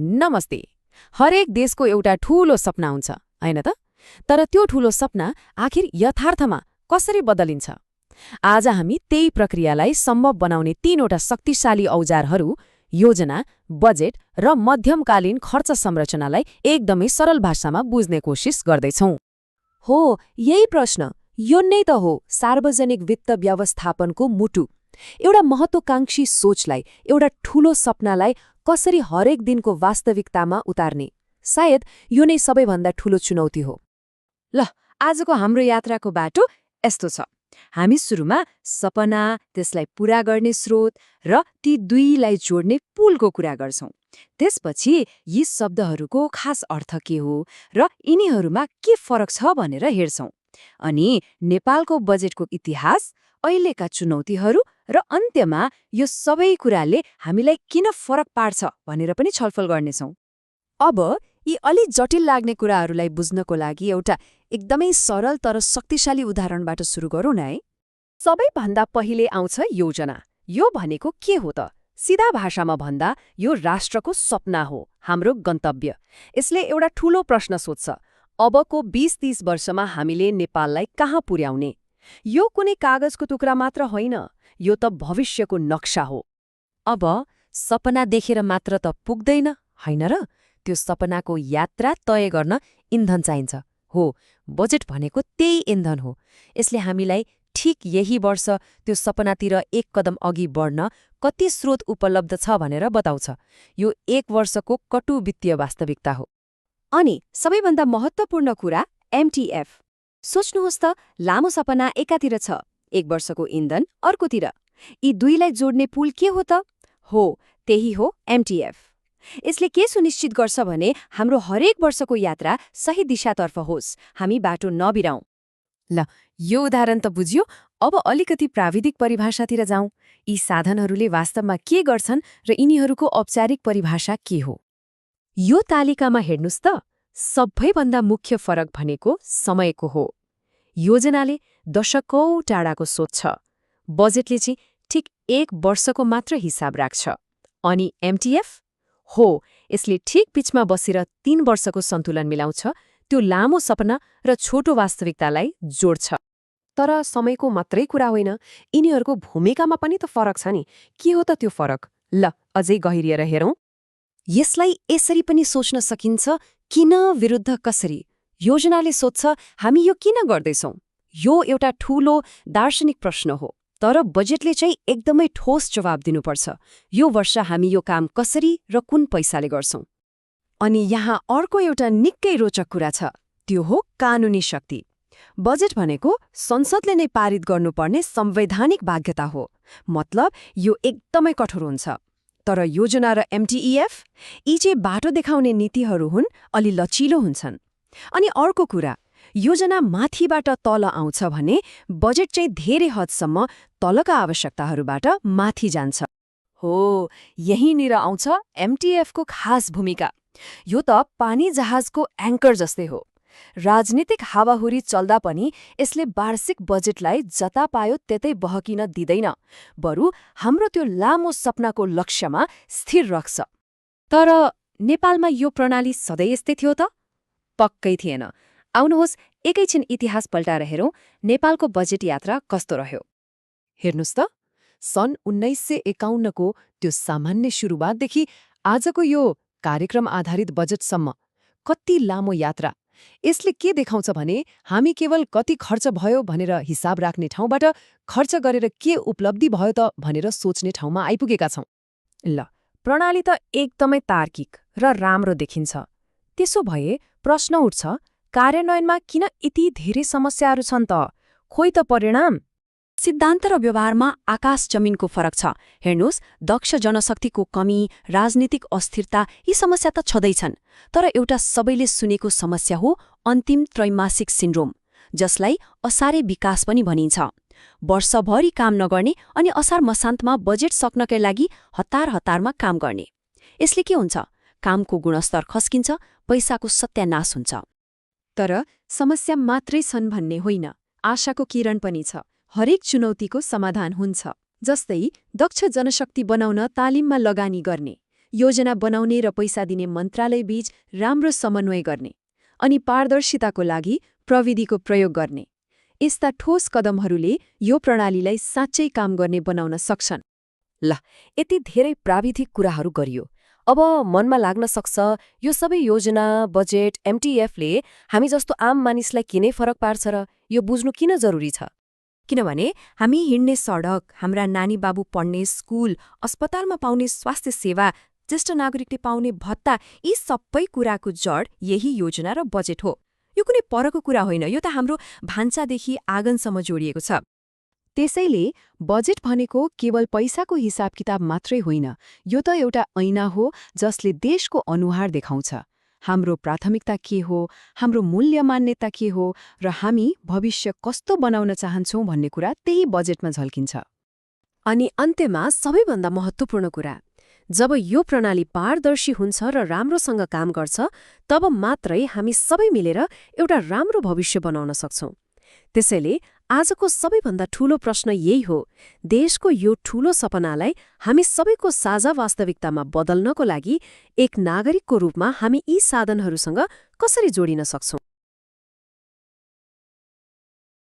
नमस्ते। हरेक देशको एउटा ठूलो सपना हुन्छ, हैन त? तर त्यो ठूलो सपना आखिर यथार्थमा कसरी बदलिन्छ? आज हामी त्यही प्रक्रियालाई सम्भव बनाउने तीनवटा शक्तिशाली औजारहरू योजना, बजेट र मध्यमकालीन खर्च संरचनालाई एकदमै सरल भाषामा बुझ्ने कोसिस गर्दैछौं। हो, यही प्रश्न, यो नै त हो सार्वजनिक वित्त व्यवस्थापनको मुटु। एउटा महत्त्वकांक्षी सोचलाई, एउटा ठूलो सपनालाई कसरी हरेक दिनको वास्तविकतामा उतार्ने, सायद यो नै सबैभन्दा ठूलो चुनौती हो। ल, आजको हाम्रो यात्राको बाटो यस्तो छ। हामी सुरुमा सपना, त्यसलाई पूरा गर्ने स्रोत र ती दुईलाई जोड्ने पुलको कुरा गर्छौं। त्यसपछि यी शब्दहरूको खास अर्थ के हो र यिनीहरूमा के फरक छ भनेर हेर्छौं। अनि नेपालको बजेटको इतिहास, अहिलेका चुनौतीहरू र अन्त्यमा यो सबै कुराले हामीलाई किन फरक पार्छ भनेर पनि छलफल गर्नेछौं। अब यी अलि जटिल लाग्ने कुराहरूलाई बुझ्नको लागि एउटा एकदमै सरल तर शक्तिशाली उदाहरणबाट सुरु गरौँ न है। सबैभन्दा पहिले आउँछ योजना। यो भनेको के हो त? सिधा भाषामा भन्दा यो राष्ट्रको सपना हो, हाम्रो गन्तव्य। यसले एउटा ठूलो प्रश्न सोध्छ, अबको 20-30 वर्षमा हामीले नेपाललाई कहाँ पुर्याउने? यो कुनै कागजको टुक्रा मात्र होइन, यो त भविष्यको नक्सा हो। अब सपना देखेर मात्र त पुग्दैन, होइन र? त्यो सपनाको यात्रा तय गर्न इन्धन चाहिन्छ। हो, बजेट भनेको त्यही इन्धन हो। यसले हामीलाई ठिक यही वर्ष त्यो सपनातिर एक कदम अघि बढ्न कति स्रोत उपलब्ध छ भनेर बताउँछ। यो एक वर्षको कटु वित्तीय वास्तविकता हो। अनि सबैभन्दा महत्त्वपूर्ण कुरा, एमटीएफ। सोच्नुहोस् त, लामो सपना एकातिर छ, एक वर्षको इन्धन अर्कोतिर। यी दुईलाई जोड्ने पुल के हो त? हो, त्यही हो एमटीएफ। यसले के सुनिश्चित गर्छ भने हाम्रो हरेक वर्षको यात्रा सही दिशातर्फ होस्, हामी बाटो नबिराउँ। ल, यो उदाहरण त बुझ्यो। अब अलिकति प्राविधिक परिभाषातिर जाउँ। यी साधनहरूले वास्तवमा के गर्छन् र यिनीहरूको औपचारिक परिभाषा के हो? यो तालिकामा हेर्नुस् त, सबैभन्दा मुख्य फरक भनेको समयको हो। योजनाले दशकौं टाढाको सोच्छ, बजेटले चाहिँ ठिक एक वर्षको मात्र हिसाब राख्छ। अनि एमटीएफ? हो, यसले ठिक बीचमा बसेर 3 वर्षको सन्तुलन मिलाउँछ, त्यो लामो सपना र छोटो वास्तविकतालाई जोड्छ। तर समयको मात्रै कुरा होइन, यिनीहरूको भूमिकामा पनि त फरक छ नि। के हो त त्यो फरक? ल, अझै गहिरिएर हेरौँ। यसलाई यसरी पनि सोच्न सकिन्छ, किन विरुद्ध कसरी। योजनाले सोध्छ, हामी यो किन गर्दैछौँ? यो एउटा ठूलो दार्शनिक प्रश्न हो। तर बजेटले चाहिँ एकदमै ठोस जवाब दिनुपर्छ। यो वर्ष हामी यो काम कसरी र कुन पैसाले गर्छौं? अनि यहाँ अर्को एउटा निकै रोचक कुरा छ, त्यो हो कानुनी शक्ति। बजेट भनेको संसदले नै पारित गर्नुपर्ने संवैधानिक बाध्यता हो। मतलब यो एकदमै कठोर हुन्छ। तर योजना र एमटीईएफ, यी चाहिँ बाटो देखाउने नीतिहरू हुन्, अलि लचिलो हुन्छन्। अनि अर्को कुरा, योजना माथिबाट तल आउँछ भने बजेट चाहिँ धेरै हदसम्म तलका आवश्यकताहरूबाट माथि जान्छ। हो, यहीँनिर आउँछ एमटीएफको खास भूमिका। यो त पानी जहाजको एङ्कर जस्तै हो। राजनीतिक हावाहुरी चल्दा पनि यसले वार्षिक बजेटलाई जता पायो त्यतै बहकिन दिँदैन, बरु हाम्रो त्यो लामो सपनाको लक्ष्यमा स्थिर राख्छ। तर नेपालमा यो प्रणाली सधैँ यस्तै थियो त? पक्कै थिएन। आउनुहोस् एकैछिन इतिहास पल्टाएर हेरौँ, नेपालको बजेट यात्रा कस्तो रह्यो। हेर्नुस् त, सन् 1951 को त्यो सामान्य सुरुवातदेखि आजको यो कार्यक्रम आधारित बजेटसम्म कति लामो यात्रा। यसले के देखाउँछ भने हामी केवल कति खर्च भयो भनेर हिसाब राख्ने ठाउँबाट खर्च गरेर के उपलब्धि भयो त भनेर सोच्ने ठाउँमा आइपुगेका छौं। ल, प्रणाली त एकदमै तार्किक र राम्रो देखिन्छ। त्यसो भए प्रश्न उठ्छ, कार्यान्वयनमा किन यति धेरै समस्याहरू छन् त? खोइ त परिणाम? सिद्धान्त र व्यवहारमा आकाश जमिनको फरक छ। हेर्नुहोस्, दक्ष जनशक्तिको कमी, राजनीतिक अस्थिरता, यी समस्या त छँदैछन्। तर एउटा सबैले सुनेको समस्या हो अन्तिम त्रैमासिक सिन्ड्रोम, जसलाई असारे विकास पनि भनिन्छ। वर्षभरि काम नगर्ने अनि असार मसान्तमा बजेट सक्नकै लागि हतारमा काम गर्ने। यसले के हुन्छ? कामको गुणस्तर खस्किन्छ, पैसाको सत्यानाश हुन्छ। तर समस्या मात्रै छन् भन्ने होइन, आशाको किरण पनि छ। हरेक चुनौतीको समाधान हुन्छ। जस्तै दक्ष जनशक्ति बनाउन तालिममा लगानी गर्ने, योजना बनाउने र पैसा दिने मन्त्रालयबीच राम्रो समन्वय गर्ने अनि पारदर्शिताको लागि प्रविधिको प्रयोग गर्ने। यस्ता ठोस कदमहरूले यो प्रणालीलाई साँच्चै काम गर्ने बनाउन सक्छन्। ल, यति धेरै प्राविधिक कुराहरू गरियो। अब मनमा लाग्न सक्छ यो सबै योजना, बजेट, एमटिएफले हामी जस्तो आम मानिसलाई किनै फरक पार्छ र यो बुझ्नु किन जरुरी छ? किनभने हामी हिँड्ने सडक, हाम्रा नानी बाबु पढ्ने स्कुल, अस्पतालमा पाउने स्वास्थ्य सेवा, ज्येष्ठ नागरिकले पाउने भत्ता, यी सबै कुराको जड यही योजना र बजेट हो। यो कुनै परको कुरा होइन, यो त हाम्रो भान्सादेखि आँगनसम्म जोडिएको छ। त्यसैले बजेट भनेको केवल पैसाको हिसाब किताब मात्रै होइन, यो त एउटा ऐना हो जसले देशको अनुहार देखाउँछ। हाम्रो प्राथमिकता के हो, हाम्रो मूल्य मान्यता के हो र हामी भविष्य कस्तो बनाउन चाहन्छौँ भन्ने कुरा त्यही बजेटमा झल्किन्छ। अनि अन्त्यमा सबैभन्दा महत्त्वपूर्ण कुरा, जब यो प्रणाली पारदर्शी हुन्छ र राम्रोसँग काम गर्छ, तब मात्रै हामी सबै मिलेर एउटा राम्रो भविष्य बनाउन सक्छौँ। त्यसैले आजको सबैभन्दा ठूलो प्रश्न यही हो, देशको यो ठूलो सपनालाई हामी सबैको साझा वास्तविकतामा बदल्नको लागि एक नागरिकको रूपमा हामी यी साधनहरूसँग कसरी जोडिन सक्छौँ?